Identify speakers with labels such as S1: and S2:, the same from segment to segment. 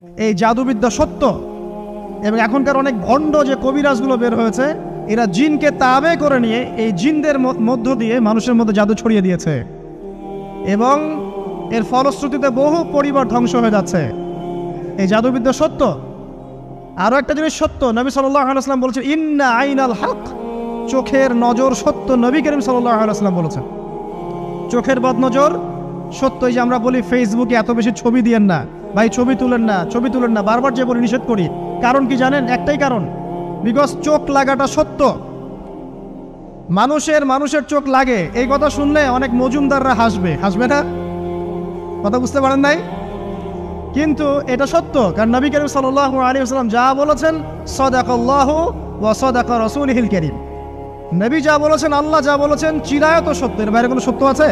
S1: এই জাদুবিদ্যা সত্য। এবং এখনকার অনেক ভণ্ড যে কবিরাজগুলো বের হয়েছে, এরা জিনকে তাবে করে নিয়ে এই জিনদের মধ্য দিয়ে মানুষের মধ্যে জাদু ছড়িয়ে দিয়েছে এবং এর ফলশ্রুতিতে বহু পরিবার ধ্বংস হয়ে যাচ্ছে। এই জাদুবিদ্যা সত্য। আরও একটা জিনিস সত্য, নবী সাল্লাল্লাহু আলাইহি ওয়াসাল্লাম বলেছেন ইন্না আইনাল হক, চোখের নজর সত্য। নবী করিম সাল্লাল্লাহু আলাইহি ওয়াসাল্লাম বলেছেন চোখের বদনজর সত্য। এই যে আমরা বলি ফেসবুকে এত বেশি ছবি দিয়েন না ভাই, ছবি তুলেন না, বারবার যে বলি নিষেধ করি, কারণ কি জানেন? একটাই কারণ, বিকজ চোখ লাগাটা সত্য। মানুষের চোখ লাগে, এই কথা শুনলে অনেক মজুমদাররা হাসবে না? কথা বুঝতে পারেন নাই? কিন্তু এটা সত্য, কারণ নবী করিম সাল্লাল্লাহু আলাইহি ওয়াসাল্লাম যা বলেছেন সাদাকাল্লাহু ওয়া সাদাকা রাসূলুহুল কারীম। নবী যা বলেছেন, আল্লাহ যা বলেছেন, চিরায়ত সত্য। এর বাইরে কোনো সত্য আছে?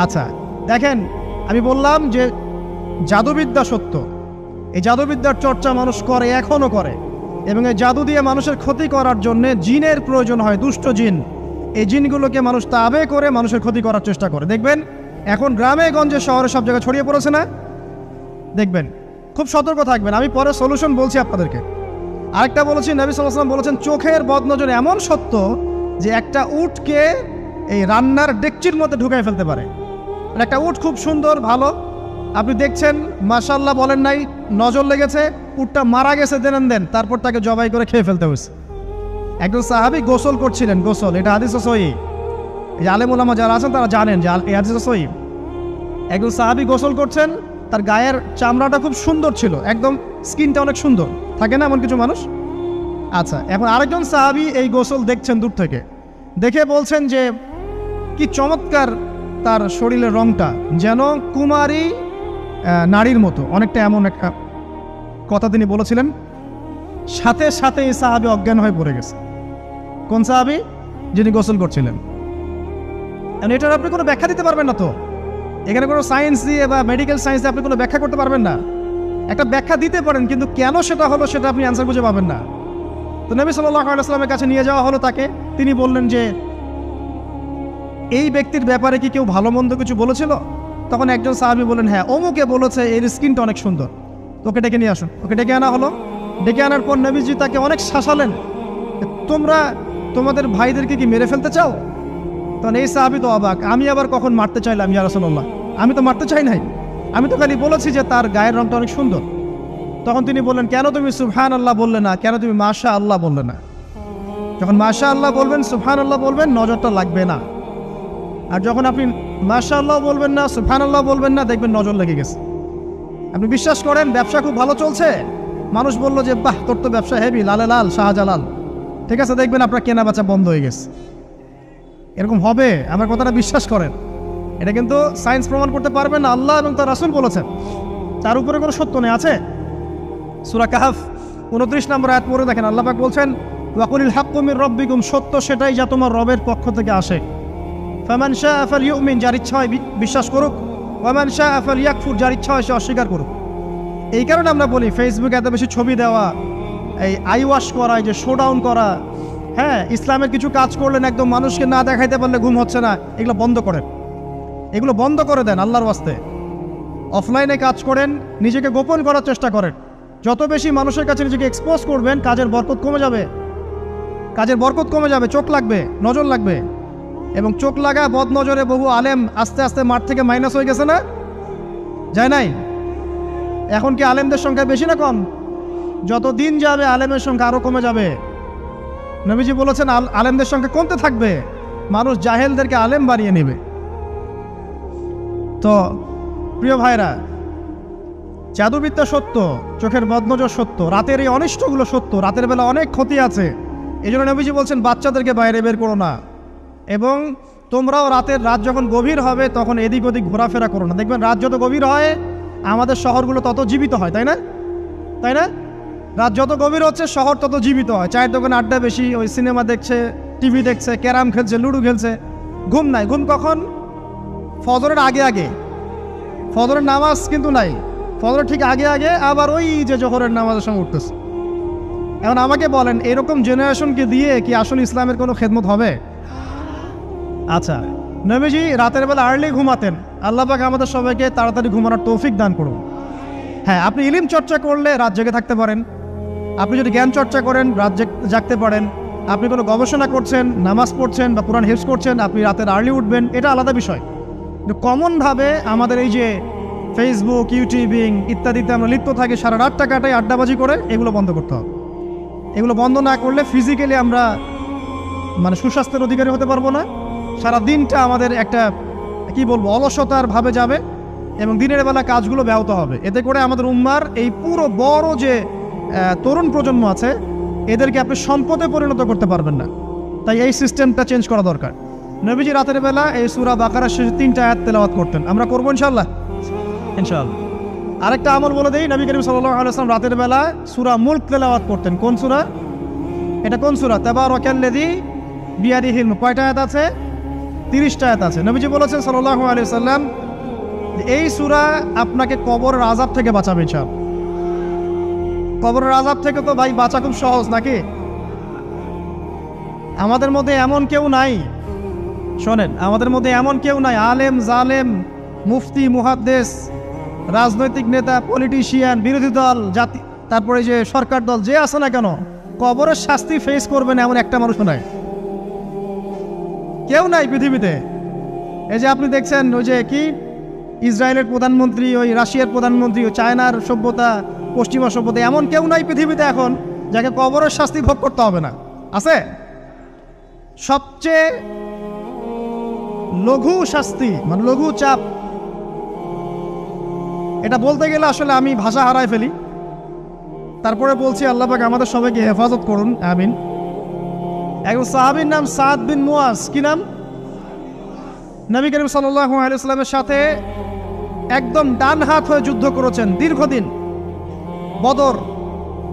S1: আচ্ছা দেখেন, আমি বললাম যে জাদুবিদ্যা সত্য। এই জাদুবিদ্যার চর্চা মানুষ করে, এখনও করে, এবং এই জাদু দিয়ে মানুষের ক্ষতি করার জন্য জিনের প্রয়োজন হয়, দুষ্ট জিন। এই জিনগুলোকে মানুষ তাবে করে মানুষের ক্ষতি করার চেষ্টা করে। দেখবেন এখন গ্রামে গঞ্জে শহরে সব জায়গায় ছড়িয়ে পড়েছে না? দেখবেন, খুব সতর্ক থাকবেন। আমি পরে সলিউশন বলছি আপনাদেরকে। আরেকটা বলেছি, নবী সাল্লাল্লাহু আলাইহি ওয়াসাল্লাম বলেছেন চোখের বদনজর এমন সত্য যে একটা উটকে এই রান্নার ডেকচির মধ্যে ঢুকাই ফেলতে পারে। একটা উট খুব সুন্দর, ভালো, আপনি দেখছেন মাশাআল্লাহ বলেন নাই, নজর লেগেছে, উটটা মারা গেছে, দেন তারপর তাকে জবাই করে খেয়ে ফেলতে হয়েছে। একজন সাহাবী গোসল করছিলেন, গোসল, এটা হাদিস সহিহ। এই যে আলেম ওলামা যারা আছেন তারা জানেন যে এই হাদিস সহিহ। একজন সাহাবী গোসল করছেন, তার গায়ের চামড়াটা খুব সুন্দর ছিল, একদম স্কিনটা অনেক সুন্দর থাকে না এমন কিছু মানুষ? আচ্ছা, এখন আরেকজন সাহাবী এই গোসল দেখছেন দূর থেকে, দেখে বলছেন যে কি চমৎকার তার শরীরের রংটা, যেন কুমারী নারীর মতো, অনেকটা এমন একটা কথা তিনি বলেছিলেন। সাথে সাথে এই সাহাবী অজ্ঞান হয়ে পড়ে গেছে। কোন সাহাবী? যিনি গোসল করছিলেন। এটার আপনি কোনো ব্যাখ্যা দিতে পারবেন না তো, এখানে কোনো সায়েন্স দিয়ে বা মেডিকেল সায়েন্স দিয়ে আপনি কোনো ব্যাখ্যা করতে পারবেন না। একটা ব্যাখ্যা দিতে পারেন, কিন্তু কেন সেটা হলো সেটা আপনি অ্যান্সার খুঁজে পাবেন না। তো নবী সাল্লাল্লাহু আলাইহি ওয়াসাল্লামের কাছে নিয়ে যাওয়া হলো তাকে। তিনি বললেন যে এই ব্যক্তির ব্যাপারে কি কেউ ভালো মন্দ কিছু বলেছিল? তখন একজন সাহাবী বললেন হ্যাঁ, অমুকে বলেছে এর স্কিনটা অনেক সুন্দর, তোকে ডেকে নিয়ে আসুন। ওকে ডেকে আনা হলো। ডেকে আনার পর নবীজি তাকে অনেক শাসালেন, তোমরা তোমাদের ভাইদেরকে কি মেরে ফেলতে চাও? তখন এই সাহাবী তো অবাক, আমি আবার কখন মারতে চাইলাম ইয়া রাসূলুল্লাহ? আমি তো মারতে চাই নাই, আমি তো খালি বলেছি যে তার গায়ের রংটা অনেক সুন্দর। তখন তিনি বললেন কেন তুমি সুবহানাল্লাহ বললে না, কেন তুমি মাশাআল্লাহ বললে না? যখন মাশাআল্লাহ বলবেন, সুবহানাল্লাহ বলবেন, নজরটা লাগবে না। আর যখন আপনি মাশাআল্লাহ বলবেন না, সুবহানাল্লাহ বলবেন না, দেখবেন নজর লেগে গেছে। আপনি বিশ্বাস করেন ব্যবসা খুব ভালো চলছে, মানুষ বলল যে বাহ তোর তো ব্যবসা হেভি, লালে লাল শাহজালাল, ঠিক আছে, দেখবেন আপনার কেনা বেচা বন্ধ হয়ে গেছে। এরকম হবে, আমার কথাটা বিশ্বাস করেন। এটা কিন্তু সায়েন্স প্রমাণ করতে পারবেন না, আল্লাহ এবং তার রাসূল বলেছেন, তার উপরে কোনো সত্য নেই। আছে সূরা কাহফ 29 নম্বর আয়াত পড়ে দেখেন, আল্লাহ পাক বলছেন ওয়াকুলিল হাক্কু মির রাব্বিকুম, সত্য সেটাই যা তোমার রবের পক্ষ থেকে আসে। ফামান শাআ ফালইউমিন, যার ইচ্ছা হয় বিশ্বাস করুক, ওয়ামান শাআ ফালইয়াকফুর, যার ইচ্ছা হয় সে অস্বীকার করুক। এই কারণে আমরা বলি ফেসবুকে এত বেশি ছবি দেওয়া, এই আই ওয়াশ করা, এই যে শোডাউন করা, হ্যাঁ, ইসলামের কিছু কাজ করলেন একদম মানুষকে না দেখাইতে পারলে ঘুম হচ্ছে না, এগুলো বন্ধ করেন, এগুলো বন্ধ করে দেন আল্লাহর ওয়াস্তে। অফলাইনে কাজ করেন, নিজেকে গোপন করার চেষ্টা করেন। যত বেশি মানুষের কাছে নিজেকে এক্সপোজ করবেন, কাজের বরকত কমে যাবে, চোখ লাগবে, নজর লাগবে। এবং চোখ লাগা বদ নজরে বহু আলেম আস্তে আস্তে মাঠ থেকে মাইনাস হয়ে গেছে না? যায় নাই? এখন কি আলেমদের সংখ্যা বেশি না কম? যত দিন যাবে আলেমের সংখ্যা আরো কমে যাবে। নবীজি বলেছেন আলেমদের সংখ্যা কমতে থাকবে, মানুষ জাহেলদেরকে আলেম বানিয়ে নেবে। তো প্রিয় ভাইরা, জাদুবিদ্যা সত্য, চোখের বদনজর সত্য, রাতের এই অনিষ্টগুলো সত্য, রাতের বেলা অনেক ক্ষতি আছে। এই জন্য নবীজি বলছেন বাচ্চাদেরকে বাইরে বের করো না, এবং তোমরাও রাত যখন গভীর হবে তখন এদিক ওদিক ঘোরাফেরা করো না। দেখবেন রাত যত গভীর হয় আমাদের শহরগুলো তত জীবিত হয়, তাই না? রাত যত গভীর হচ্ছে শহর তত জীবিত হয়। চায়ের দোকানে আড্ডা বেশি, ওই সিনেমা দেখছে, টিভি দেখছে, ক্যারাম খেলছে, লুডো খেলছে, ঘুম নাই। ঘুম কখন? ফজরের আগে। ফজরের নামাজ কিন্তু নাই, ফজরের ঠিক আগে, আবার ওই যে জোহরের নামাজের সঙ্গে উঠতেছে। এখন আমাকে বলেন, এরকম জেনারেশনকে দিয়ে কি আসলে ইসলামের কোনো খেদমত হবে? আচ্ছা, নবীজি রাতের বেলা আর্লি ঘুমাতেন, আল্লাহ পাক আমাদের সবাইকে তাড়াতাড়ি ঘুমানোর তৌফিক দান করুন। হ্যাঁ, আপনি ইলম চর্চা করলে রাত জেগে থাকতে পারেন, আপনি যদি জ্ঞান চর্চা করেন রাত জাগতে পারেন, আপনি কোনো গবেষণা করছেন, নামাজ পড়ছেন বা কোরআন হিফজ করছেন, আপনি রাতের আর্লি উঠবেন, এটা আলাদা বিষয়। কিন্তু কমনভাবে আমাদের এই যে ফেসবুক, ইউটিউবিং ইত্যাদিতে আমরা লিপ্ত থাকি, সারা রাতটা কাটাই আড্ডাবাজি করে, এগুলো বন্ধ করতে হবে। এগুলো বন্ধ না করলে ফিজিক্যালি আমরা মানে সুস্বাস্থ্যের অধিকারী হতে পারবো না। সারা দিনটা আমাদের একটা কি বলবো অলসতার ভাবে যাবে এবং দিনের বেলা কাজগুলো ব্যাহত হবে। এতে করে আমাদের উম্মার এই পুরো বড় যে তরুণ প্রজন্ম আছে এদেরকে আপনি সম্পদে পরিণত করতে পারবেন না। তাই এই সিস্টেমটা চেঞ্জ করা দরকার। নবীজি রাতের বেলা এই সূরা বাকারার শেষে 3টা আয়াত তেলাওয়াত করতেন, আমরা করবো ইনশাআল্লাহ। আরেকটা আমল বলে দেই, নবী করিম সাল্লাল্লাহু আলাইহি ওয়াসাল্লাম রাতের বেলা সূরা মুলক তেলাওয়াত করতেন। কোন সূরা এটা? কোন সূরা? তাবারাকাল্লাযী বিয়াদিহিল মুলক। কয়টা আয়াত আছে? 30টা আয়াত আছে। নবীজি বলেছেন সাল্লাল্লাহু আলাইহি ওয়াসাল্লাম এই সূরা আপনাকে কবরের আযাব থেকে বাঁচাবে ইনশাআল্লাহ। কবরের আযাব থেকে তো ভাই বাঁচা খুব সহজ নাকি? আমাদের মধ্যে এমন কেউ নাই, শোনেন, আমাদের মধ্যে এমন কেউ নাই আলেম জালেম মুফতি মুহাদ্দিস রাজনৈতিক নেতা পলিটিশিয়ান বিরোধী দল জাতি তারপরে যে সরকার দল যে আছে না কেন, কবরের শাস্তি ফেস করবে না এমন একটা মানুষ নাই, কেউ নাই পৃথিবীতে। এই যে আপনি দেখছেন ওই যে কি ইসরায়েলের প্রধানমন্ত্রী, ওই রাশিয়ার প্রধানমন্ত্রী, ওই চায়নার সভ্যতা, পশ্চিমা সভ্যতা, এমন কেউ নাই পৃথিবীতে এখন যাকে কবরের শাস্তি ভোগ করতে হবে না। আছে? সবচেয়ে লঘু শাস্তি মানে লঘু চাপ, এটা বলতে গেলে আসলে আমি ভাষা হারায় ফেলি, তারপরে বলছি আল্লাহ পাক আমাদের সবাইকে হেফাজত করুন, আমিন। একজন সাহাবীর নাম সাদ বিন মুয়াজ। কি নাম? নবী করিম সাল্লাল্লাহু আলাইহি ওয়াসাল্লামের সাথে একদম ডান হাত হয়ে যুদ্ধ করেছেন দীর্ঘদিন। বদর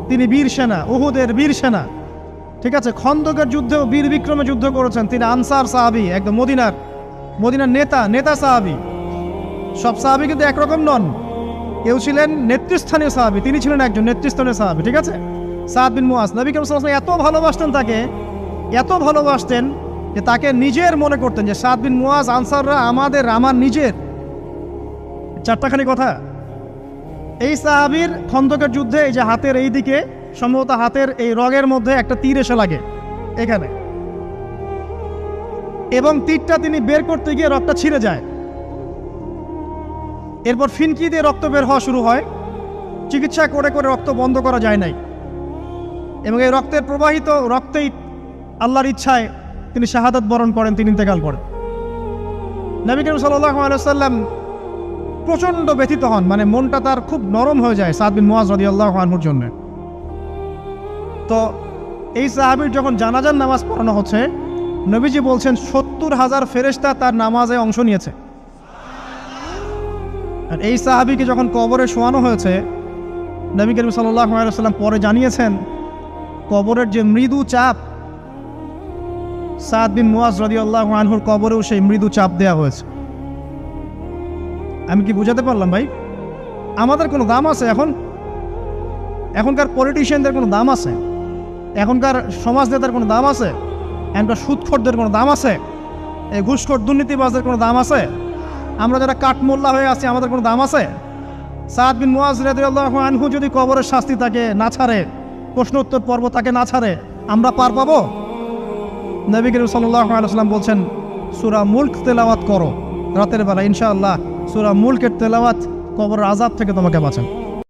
S1: তিনি বীর সেনা, উহুদের বীর সেনা, ঠিক আছে। খন্দকের যুদ্ধেও বীর বিক্রমে যুদ্ধ করেছেন। তিনি আনসার সাহাবী, একদম মদিনার নেতা সাহাবী। সব সাহাবী কিন্তু একরকম নন, কেউ ছিলেন নেতৃস্থানীয় সাহাবী, তিনি ছিলেন একজন নেতৃস্থানীয় সাহাবী, ঠিক আছে। সাদ বিন মুয়াজ নবী করিম সাল্লাল্লাহু আলাইহি ওয়াসাল্লাম এত ভালোবাসতেন তাকে, এত ভালোবাসতেন যে তাকে নিজের মনে করতেন যে সাদ বিন মুয়াজ আনসাররা আমার নিজের। চারটাখানি কথা। এই সাহাবীর খন্দকের যুদ্ধে এই যে হাতের এই দিকে সম্ভবত হাতের এই রগের মধ্যে একটা তীর এসে লাগে এখানে, এবং তীরটা তিনি বের করতে গিয়ে রক্তটা ছিঁড়ে যায়। এরপর ফিনকি দিয়ে রক্ত বের হওয়া শুরু হয়। চিকিৎসা করে করে রক্ত বন্ধ করা যায় নাই, এবং এই রক্তের প্রবাহিত রক্তেই আল্লাহর ইচ্ছায় তিনি শাহাদাত বরণ করেন, তিনি ইন্তেকাল করেন। নবী করিম সাল্লাল্লাহু আলাইহি ওয়াসাল্লাম প্রচণ্ড ব্যথিত হন, মানে মনটা তার খুব নরম হয়ে যায় সাদ বিন মুয়াজ রাদিয়াল্লাহু আনহুর জন্য। তো এই সাহাবীর যখন জানাজার নামাজ পড়ানো হচ্ছে, নবীজি বলছেন 70,000 ফেরেশতা তার নামাজে অংশ নিয়েছে। আর এই সাহাবীকে যখন কবরে শোয়ানো হয়েছে, নবী করিম সাল্লাল্লাহু আলাইহি ওয়াসাল্লাম পরে জানিয়েছেন কবরের যে মৃদু চাপ, সাদ বিন মুয়াজ রাদিয়াল্লাহু আনহুর কবরেও সেই মৃদু চাপ দেওয়া হয়েছে। আমি কি বুঝাতে পারলাম ভাই? আমাদের কোনো দাম আছে এখনকার পলিটিশিয়ানদের কোনো দাম আছে? এখনকার সমাজ নেতার কোনো দাম আছে? এখনকার সুদখোরদের কোনো দাম আছে? এই ঘুষখোর দুর্নীতিবাজদের কোনো দাম আছে? আমরা যারা কাঠমোল্লা হয়ে আছি আমাদের কোনো দাম আছে? সাদ বিন মুয়াজ রাদিয়াল্লাহু আনহু যদি কবরের শাস্তি তাকে না ছাড়ে, প্রশ্ন উত্তর পর্ব তাকে না ছাড়ে, আমরা পার পাবো? নবী করিম সাল্লাল্লাহু আলাইহি ওয়াসাল্লাম বলছেন সূরা মুলক তেলাওয়াত করো রাতের বেলা, ইনশাআল্লাহ সূরা মুলকের তেলাওয়াত কবরের আযাব থেকে তোমাকে বাঁচান।